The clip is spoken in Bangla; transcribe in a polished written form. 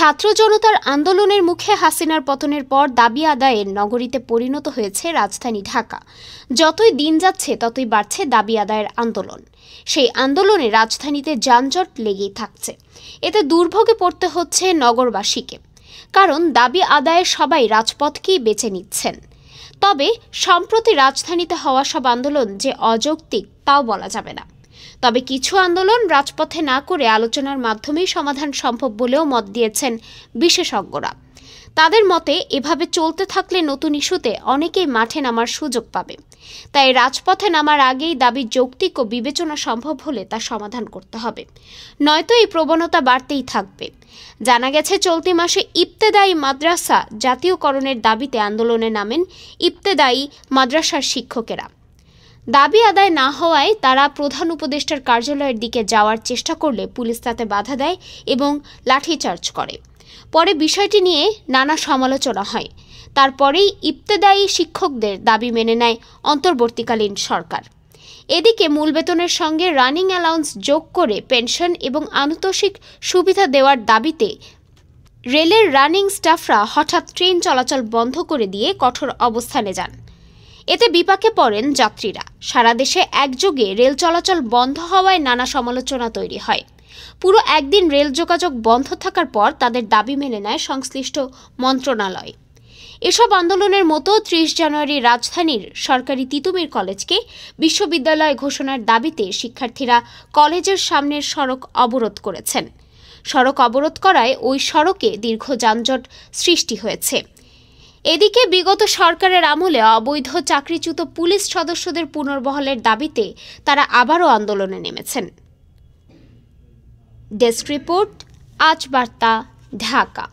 ছাত্র জনতার আন্দোলনের মুখে হাসিনার পতনের পর দাবি আদায়ের নগরীতে পরিণত হয়েছে রাজধানী ঢাকা। যতই দিন যাচ্ছে ততই বাড়ছে দাবি আদায়ের আন্দোলন। সেই আন্দোলনে রাজধানীতে যানজট লেগেই থাকছে। এতে দুর্ভোগে পড়তে হচ্ছে নগরবাসীকে, কারণ দাবি আদায়ে সবাই রাজপথকেই বেছে নিচ্ছেন। তবে সম্প্রতি রাজধানীতে হওয়া সব আন্দোলন যে অযৌক্তিক তাও বলা যাবে না। তবে কিছু আন্দোলন রাজপথে না করে আলোচনার মাধ্যমেই সমাধান সম্ভব বলেও মত দিয়েছেন বিশেষজ্ঞরা। তাদের মতে এভাবে চলতে থাকলে নতুন ইস্যুতে অনেকেই মাঠে নামার সুযোগ পাবে। তাই রাজপথে নামার আগেই দাবি যৌক্তিক ও বিবেচনা সম্ভব হলে তা সমাধান করতে হবে, নয়তো এই প্রবণতা বাড়তেই থাকবে। জানা গেছে চলতি মাসে ইবতেদায়ী মাদ্রাসা জাতীয়করণের দাবিতে আন্দোলনে নামেন ইবতেদায়ী মাদ্রাসার শিক্ষকেরা। দাবি আদায় না হওয়ায় তারা প্রধান উপদেষ্টার কার্যালয়ের দিকে যাওয়ার চেষ্টা করলে পুলিশ তাতে বাধা দেয় এবং লাঠিচার্জ করে। পরে বিষয়টি নিয়ে নানা সমালোচনা হয়। তারপরেই ইবতেদায়ী শিক্ষকদের দাবি মেনে নেয় অন্তর্বর্তীকালীন সরকার। এদিকে মূল বেতনের সঙ্গে রানিং অ্যালাউন্স যোগ করে পেনশন এবং আনুতোষিক সুবিধা দেওয়ার দাবিতে রেলের রানিং স্টাফরা হঠাৎ ট্রেন চলাচল বন্ধ করে দিয়ে কঠোর অবস্থানে যান। এতে বিপাকে পড়েন যাত্রীরা। সারা দেশে একযোগে রেল চলাচল বন্ধ হওয়ায় নানা সমালোচনা তৈরি হয়। পুরো একদিন রেল যোগাযোগ বন্ধ থাকার পর তাদের দাবি মেনে নেয় সংশ্লিষ্ট মন্ত্রণালয়। এসব আন্দোলনের মতো ৩০ জানুয়ারি রাজধানীর সরকারি তিতুমীর কলেজকে বিশ্ববিদ্যালয় ঘোষণার দাবিতে শিক্ষার্থীরা কলেজের সামনের সড়ক অবরোধ করেছেন। সড়ক অবরোধ করায় ওই সড়কে দীর্ঘ যানজট সৃষ্টি হয়েছে। এদিকে বিগত সরকারের আমলে অবৈধ চাকরিচ্যুত পুলিশ সদস্যদের পুনর্বহালের দাবিতে তারা আবারও আন্দোলনে নেমেছেন। ডেস্ক রিপোর্ট, আজ বার্তা, ঢাকা।